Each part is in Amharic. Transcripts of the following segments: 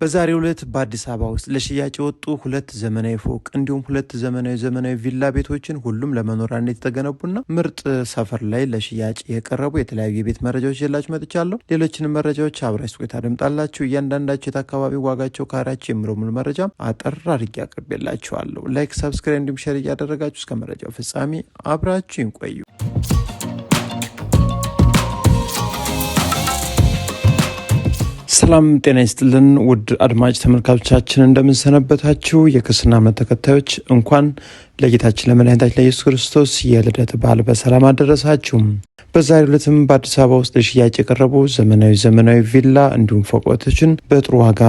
በዛሬው ዕለት በአዲስ አበባ ውስጥ ለሽያጭ የወጡ ሁለት ዘመናዊ ፎቅ እንዲሁም ሁለት ዘመናዊ ቪላ ቤቶችን ሁሉም ለመኖሪያነት የተገነቡና ምርጥ ሰፈር ላይ ለሽያጭ የቀረቡ የተለያዩ የቤት መረጃዎች ይዤላችሁ መጥቻለሁ። ሌሎችንም መረጃዎች አብራችሁ ቆይታ ታደምጣላችሁ። እያንዳንዳቸው የት አካባቢ ዋጋቸው ካሬያቸው የሚለው ሙሉ መረጃ አጠር አድርጌ አቅርቤላችኋለሁ። ላይክ፣ ሰብስክራይብ እንዲሁም ሼር እያደረጋችሁ እስከ መረጃው ፍጻሜ አብራችሁን ቆዩ። ሰላም ጤና ይስጥልን ውድ አድማጭ ተመልካቾቻችን እንደምንሰነበታችሁ። የክርስትና እምነት ተከታዮች እንኳን ለጌታችን ለመድኃኒታችን ለኢየሱስ ክርስቶስ የልደት በዓል በሰላም አደረሳችሁ። በዛሬው ዕለትም በአዲስ አበባ ውስጥ ለሽያጭ የቀረቡ ዘመናዊ ቪላ እንዲሁም ፎቅ ቤቶችን በጥሩ ዋጋ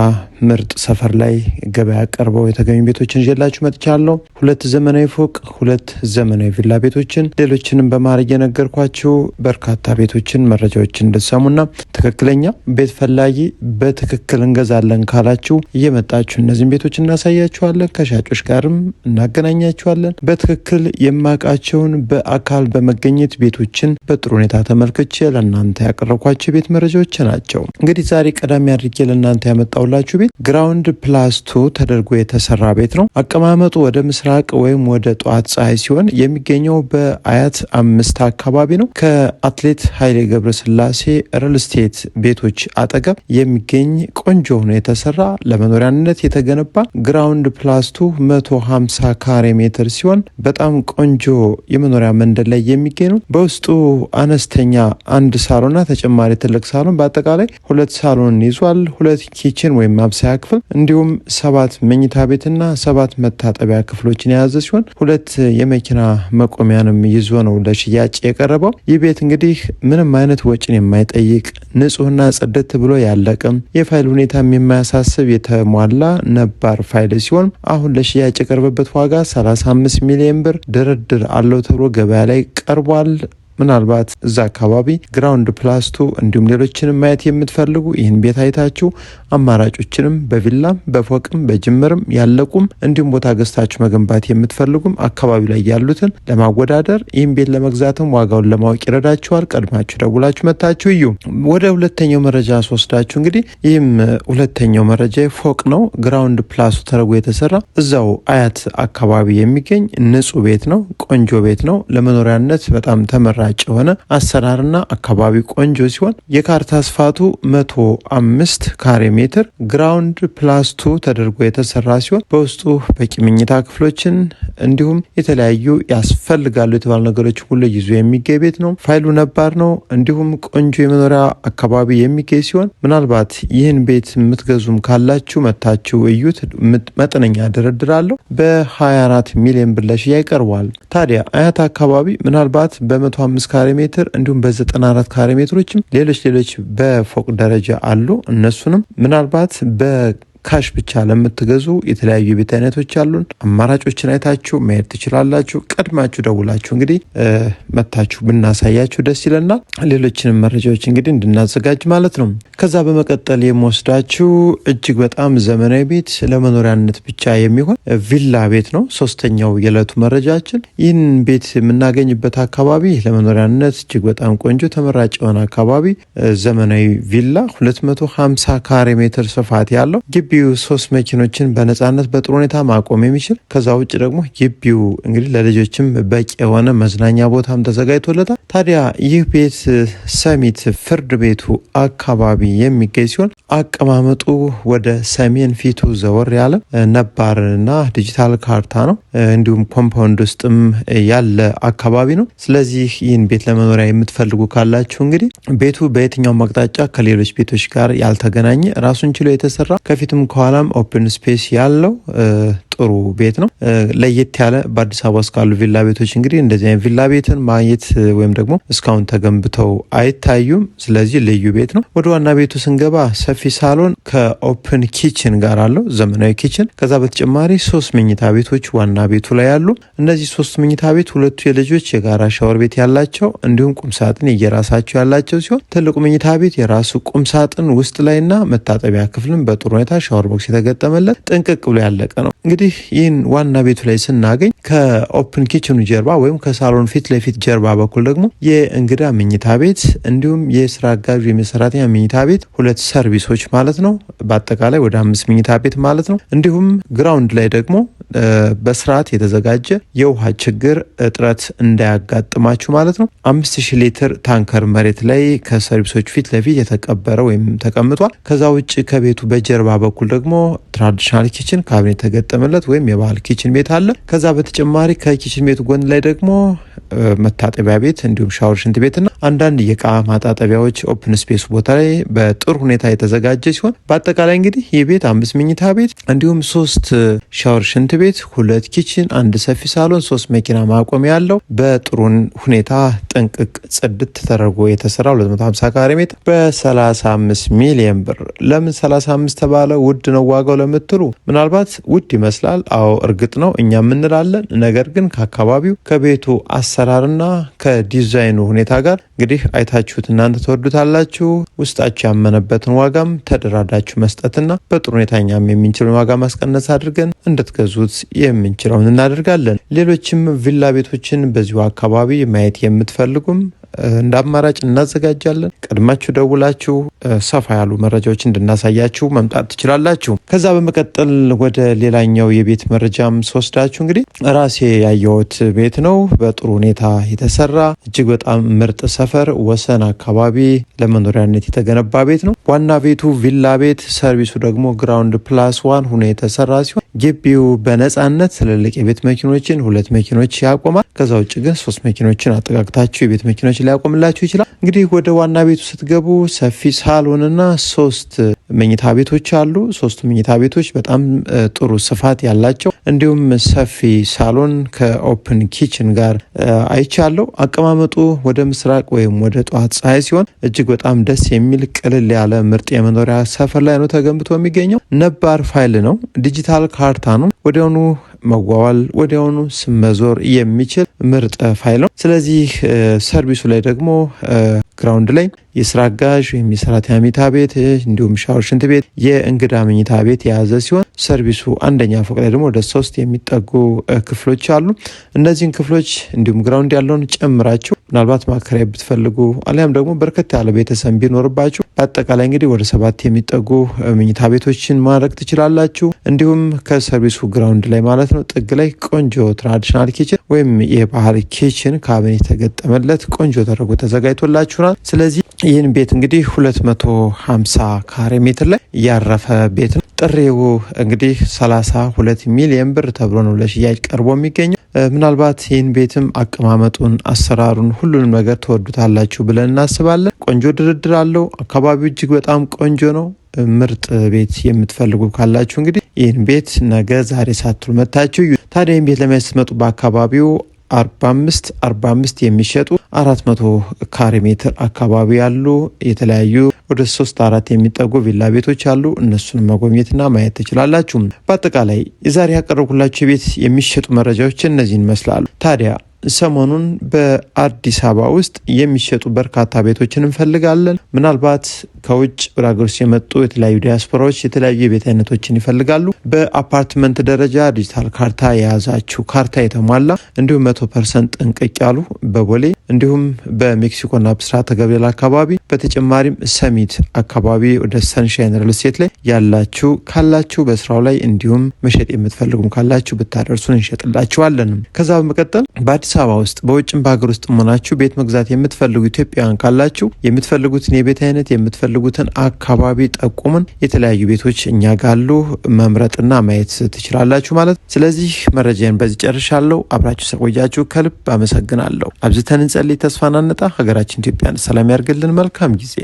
ምርጥ ሰፈር ላይ ገበያ ቀርበው የተገኙ ቤቶችን ይዤላችሁ መጥቻለሁ። ሁለት ዘመናዊ ፎቅ፣ ሁለት ዘመናዊ ቪላ ቤቶችን ሌሎችንም በማድረግ የነገርኳችሁ በርካታ ቤቶችን መረጃዎችን እንድትሰሙና ትክክለኛ ቤት ፈላጊ በትክክል እንገዛለን ካላችሁ እየመጣችሁ እነዚህን ቤቶች እናሳያችኋለን። ከሻጮች ጋርም እናገናኛችኋለን። በትክክል የማውቃቸውን በአካል በመገኘት ቤቶችን በጥሩ ሁኔታ ተመልክቼ ለእናንተ ያቀረብኳቸው ቤት መረጃዎች ናቸው። እንግዲህ ዛሬ ቀዳሚ አድርጌ ለእናንተ ያመጣውላችሁ ቤት ግራውንድ ፕላስ 2 ተደርጎ የተሰራ ቤት ነው። አቀማመጡ ወደ ምስራቅ ወይም ወደ ጠዋት ፀሐይ ሲሆን የሚገኘው በአያት 5 አካባቢ ነው። ከአትሌት ኃይሌ ገብረስላሴ ሪል ስቴት ቤቶች አጠገብ የሚገኝ ቆንጆ ሆኖ የተሰራ ለመኖሪያነት የተገነባ ግራውንድ ፕላስ 2 150 ካሬ ሜትር ሲሆን በጣም ቆንጆ የመኖሪያ መንደር ላይ የሚገኝ ነው። በውስጡ አነስተኛ አንድ ሳሎንና ተጨማሪ ትልቅ ሳሎን በአጠቃላይ 2 ሳሎን ይዟል። 2 ኪችን ወይም ማብሰያ ክፍል እንዲሁም 7 መኝታ ቤትና 7 መታጠቢያ ክፍሎችን የያዘ ሲሆን 2 የመኪና መቆሚያንም ይዞ ነው ለሽያጭ የቀረበው። ይህ ቤት እንግዲህ ምንም አይነት ወጪን የማይጠይቅ ንጹህና ጽድት ብሎ ያለቀም የፋይል ሁኔታም የማያሳስብ የተሟላ ነባር ፋይል ሲሆን አሁን ለሽያጭ የቀረበበት ዋጋ 35 ሚሊዮን ብር ድርድር አለው ተብሎ ገበያ ላይ ቀርቧል። ምናልባት እዛ አካባቢ ግራውንድ ፕላስ 2 እንዲሁም ሌሎችንም ማየት የምትፈልጉ ይህን ቤት አይታችሁ አማራጮችንም በቪላም በፎቅም በጅምርም ያለቁም እንዲሁም ቦታ ገዝታችሁ መገንባት የምትፈልጉም አካባቢ ላይ ያሉትን ለማወዳደር ይህን ቤት ለመግዛትም ዋጋውን ለማወቅ ይረዳችኋል። ቀድማችሁ ደውላችሁ መታችሁ እዩ። ወደ ሁለተኛው መረጃ ስወስዳችሁ እንግዲህ ይህም ሁለተኛው መረጃ ፎቅ ነው። ግራውንድ ፕላስ ተደርጎ የተሰራ እዛው አያት አካባቢ የሚገኝ ንጹህ ቤት ነው። ቆንጆ ቤት ነው። ለመኖሪያነት በጣም ተመራ የሆነ አሰራርና አካባቢ ቆንጆ ሲሆን የካርታ ስፋቱ 105 ካሬ ሜትር ግራውንድ ፕላስ 2 ተደርጎ የተሰራ ሲሆን በውስጡ በቂ መኝታ ክፍሎችን እንዲሁም የተለያዩ ያስፈልጋሉ የተባሉ ነገሮች ሁሉ ይዞ የሚገኝ ቤት ነው። ፋይሉ ነባር ነው። እንዲሁም ቆንጆ የመኖሪያ አካባቢ የሚገኝ ሲሆን ምናልባት ይህን ቤት የምትገዙም ካላችሁ መታችሁ እዩት። መጠነኛ ድርድር አለው። በ24 ሚሊዮን ብር ለሽያጭ ይቀርባል። ታዲያ አያት አካባቢ ምናልባት በ105 ካሬ ሜትር እንዲሁም በ94 ካሬ ሜትሮችም ሌሎች በፎቅ ደረጃ አሉ። እነሱንም ምናልባት ካሽ ብቻ ለምትገዙ የተለያዩ የቤት አይነቶች አሉን። አማራጮችን አይታችሁ መሄድ ትችላላችሁ። ቀድማችሁ ደውላችሁ እንግዲህ መታችሁ ብናሳያችሁ ደስ ይለናል። ሌሎችንም መረጃዎች እንግዲህ እንድናዘጋጅ ማለት ነው። ከዛ በመቀጠል የምወስዳችሁ እጅግ በጣም ዘመናዊ ቤት ለመኖሪያነት ብቻ የሚሆን ቪላ ቤት ነው። ሶስተኛው የዕለቱ መረጃችን ይህን ቤት የምናገኝበት አካባቢ ለመኖሪያነት እጅግ በጣም ቆንጆ ተመራጭ የሆነ አካባቢ ዘመናዊ ቪላ 250 ካሬ ሜትር ስፋት ያለው ግቢው 3 መኪኖችን በነጻነት በጥሩ ሁኔታ ማቆም የሚችል ከዛ ውጭ ደግሞ ግቢው እንግዲህ ለልጆችም በቂ የሆነ መዝናኛ ቦታም ተዘጋጅቶለታል። ታዲያ ይህ ቤት ሰሚት ፍርድ ቤቱ አካባቢ የሚገኝ ሲሆን አቀማመጡ ወደ ሰሜን ፊቱ ዘወር ያለ ነባርና ዲጂታል ካርታ ነው። እንዲሁም ኮምፓውንድ ውስጥም ያለ አካባቢ ነው። ስለዚህ ይህን ቤት ለመኖሪያ የምትፈልጉ ካላችሁ እንግዲህ ቤቱ በየትኛውም አቅጣጫ ከሌሎች ቤቶች ጋር ያልተገናኘ ራሱን ችሎ የተሰራ ከፊትም ከኋላም ኦፕን ስፔስ ያለው ጥሩ ቤት ነው። ለየት ያለ በአዲስ አበባ ውስጥ ካሉ ቪላ ቤቶች እንግዲህ እንደዚህ አይነት ቪላ ቤትን ማግኘት ወይም ደግሞ እስካሁን ተገንብተው አይታዩም። ስለዚህ ልዩ ቤት ነው። ወደ ዋና ቤቱ ስንገባ ሰፊ ሳሎን ከኦፕን ኪችን ጋር አለው፣ ዘመናዊ ኪችን። ከዛ በተጨማሪ 3 መኝታ ቤቶች ዋና ቤቱ ላይ ያሉ። እነዚህ 3 መኝታ ቤት ሁለቱ የልጆች የጋራ ሻወር ቤት ያላቸው እንዲሁም ቁምሳጥን የየራሳቸው ያላቸው ሲሆን ትልቁ መኝታ ቤት የራሱ ቁምሳጥን ውስጥ ላይና መታጠቢያ ክፍልም በጥሩ ሁኔታ ሻወር ቦክስ የተገጠመለት ጥንቅቅ ብሎ ያለቀ ነው። እንግዲህ እንግዲህ ይህን ዋና ቤቱ ላይ ስናገኝ ከኦፕን ኪችኑ ጀርባ ወይም ከሳሎን ፊት ለፊት ጀርባ በኩል ደግሞ የእንግዳ መኝታ ቤት እንዲሁም የስራ አጋዥ የሰራተኛ መኝታ ቤት 2 ሰርቪሶች ማለት ነው። በአጠቃላይ ወደ 5 መኝታ ቤት ማለት ነው። እንዲሁም ግራውንድ ላይ ደግሞ በስርዓት የተዘጋጀ የውሃ ችግር እጥረት እንዳያጋጥማችሁ ማለት ነው 5000 ሊትር ታንከር መሬት ላይ ከሰርቪሶች ፊት ለፊት የተቀበረ ወይም ተቀምጧል። ከዛ ውጭ ከቤቱ በጀርባ በኩል ደግሞ ትራዲሽናል ኪችን ካቢኔት ተገጠመለት ወይም የባህል ኪችን ቤት አለ። ከዛ በተጨማሪ ከኪችን ቤቱ ጎን ላይ ደግሞ መታጠቢያ ቤት እንዲሁም ሻወር ሽንት ቤትና አንዳንድ የእቃ ማጣጠቢያዎች ኦፕን ስፔስ ቦታ ላይ በጥሩ ሁኔታ የተዘጋጀ ሲሆን በአጠቃላይ እንግዲህ ይህ ቤት 5 መኝታ ቤት እንዲሁም 3 ሻወር ሽንት ቤት 2 ኪችን 1 ሰፊ ሳሎን 3 መኪና ማቆሚያ ያለው በጥሩ ሁኔታ ጥንቅቅ ጽድት ተደርጎ የተሰራ 250 ካሬ ሜትር በ35 ሚሊዮን ብር። ለምን 35 ተባለ ውድ ነው ዋጋው ለምትሉ ምናልባት ውድ ይመስላል። አዎ እርግጥ ነው እኛም እንላለን። ነገር ግን ከአካባቢው ከቤቱ አሰራርና ከዲዛይኑ ሁኔታ ጋር እንግዲህ አይታችሁት እናንተ ተወዱታላችሁ። ውስጣችሁ ያመነበትን ዋጋም ተደራዳችሁ መስጠትና በጥሩ ሁኔታ እኛም የምንችለውን ዋጋ ማስቀነስ አድርገን እንድትገዙት የምንችለውን እናደርጋለን። ሌሎችም ቪላ ቤቶችን በዚሁ አካባቢ ማየት የምትፈልጉም እንደ አማራጭ እናዘጋጃለን። ቀድማችሁ ደውላችሁ ሰፋ ያሉ መረጃዎች እንድናሳያችሁ መምጣት ትችላላችሁ። ከዛ በመቀጠል ወደ ሌላኛው የቤት መረጃም ስወስዳችሁ እንግዲህ ራሴ ያየሁት ቤት ነው። በጥሩ ሁኔታ የተሰራ እጅግ በጣም ምርጥ ሰፈር ወሰን አካባቢ ለመኖሪያነት የተገነባ ቤት ነው። ዋና ቤቱ ቪላ ቤት፣ ሰርቪሱ ደግሞ ግራውንድ +1 ሆኖ የተሰራ ሲሆን ግቢው በነጻነት ትልልቅ የቤት መኪኖችን 2 መኪኖች ያቆማል። ከዛ ውጭ ግን 3 መኪኖችን አጠጋግታችሁ የቤት መኪኖች ሊያቆምላችሁ ይችላል። እንግዲህ ወደ ዋና ቤቱ ስትገቡ ሰፊ ሳሎንና 3 መኝታ ቤቶች አሉ። 3 መኝታ ቤቶች በጣም ጥሩ ስፋት ያላቸው እንዲሁም ሰፊ ሳሎን ከኦፕን ኪችን ጋር አይቻለሁ። አቀማመጡ ወደ ምስራቅ ወይም ወደ ጠዋት ፀሐይ ሲሆን እጅግ በጣም ደስ የሚል ቅልል ያለ ምርጥ የመኖሪያ ሰፈር ላይ ነው ተገንብቶ የሚገኘው። ነባር ፋይል ነው፣ ዲጂታል ካርታ ነው። ወዲያውኑ መዋዋል ወዲያውኑ ስመዞር የሚችል ምርጥ ፋይል ነው። ስለዚህ ሰርቪሱ ላይ ደግሞ ግራውንድ ላይ የስራ አጋዥ ወይም የሰራተኛ መኝታ ቤት እንዲሁም ሻወር ሽንት ቤት የእንግዳ መኝታ ቤት የያዘ ሲሆን ሰርቪሱ አንደኛ ፎቅ ላይ ደግሞ ወደ 3 የሚጠጉ ክፍሎች አሉ። እነዚህን ክፍሎች እንዲሁም ግራውንድ ያለውን ጨምራችሁ ምናልባት ማከራየት ብትፈልጉ አሊያም ደግሞ በርከት ያለ ቤተሰብ ቢኖርባችሁ በአጠቃላይ እንግዲህ ወደ 7 የሚጠጉ መኝታ ቤቶችን ማድረግ ትችላላችሁ። እንዲሁም ከሰርቪሱ ግራውንድ ላይ ማለት ነው ጥግ ላይ ቆንጆ ትራዲሽናል ኪችን ወይም የባህል ኪችን ካቢኔት ተገጠመለት ቆንጆ ተደርጎ ተዘጋጅቶላችኋል። ስለዚህ ይህን ቤት እንግዲህ 250 ካሬ ሜትር ላይ ያረፈ ቤት ነው። ጥሬው እንግዲህ 32 ሚሊዮን ብር ተብሎ ነው ለሽያጭ ቀርቦ የሚገኘው። ምናልባት ይህን ቤትም አቀማመጡን፣ አሰራሩን፣ ሁሉንም ነገር ተወዱታላችሁ ብለን እናስባለን። ቆንጆ ድርድር አለው። አካባቢው እጅግ በጣም ቆንጆ ነው። ምርጥ ቤት የምትፈልጉ ካላችሁ እንግዲህ ይህን ቤት ነገ ዛሬ ሳትሉ መታችሁ። ታዲያ ይህን ቤት ለማየት ስትመጡ በአካባቢው 45 የሚሸጡ 400 ካሬ ሜትር አካባቢ ያሉ የተለያዩ ወደ 3-4 የሚጠጉ ቪላ ቤቶች አሉ። እነሱን መጎብኘትና ማየት ትችላላችሁ። በአጠቃላይ የዛሬ ያቀረብኩላችሁ ቤት የሚሸጡ መረጃዎች እነዚህን ይመስላሉ። ታዲያ ሰሞኑን በአዲስ አበባ ውስጥ የሚሸጡ በርካታ ቤቶችን እንፈልጋለን። ምናልባት ከውጭ ወደ ሀገር ውስጥ የመጡ የተለያዩ ዲያስፖራዎች የተለያዩ የቤት አይነቶችን ይፈልጋሉ። በአፓርትመንት ደረጃ ዲጂታል ካርታ የያዛችሁ ካርታ የተሟላ እንዲሁም 100% ጥንቅቅ ያሉ በቦሌ እንዲሁም በሜክሲኮና ብስራተ ገብርኤል አካባቢ በተጨማሪም ሰሚት አካባቢ ወደ ሰንሻይን ሪል ስቴት ላይ ያላችሁ ካላችሁ በስራው ላይ እንዲሁም መሸጥ የምትፈልጉም ካላችሁ ብታደርሱን እንሸጥላችኋለን። ከዛ በመቀጠል በአዲስ አበባ ውስጥ በውጭም በሀገር ውስጥ ሆናችሁ ቤት መግዛት የምትፈልጉ ኢትዮጵያውያን ካላችሁ የምትፈልጉትን የቤት አይነት የምትፈልጉትን አካባቢ ጠቁሙን። የተለያዩ ቤቶች እኛ ጋሉ መምረጥና ማየት ትችላላችሁ ማለት። ስለዚህ መረጃን በዚህ ጨርሻለሁ። አብራችሁ ስለቆያችሁ ከልብ አመሰግናለሁ። አብዝተን እንጸልይ፣ ተስፋ እናንጣ። ሀገራችን ኢትዮጵያን ሰላም ያርግልን። መልካም ጊዜ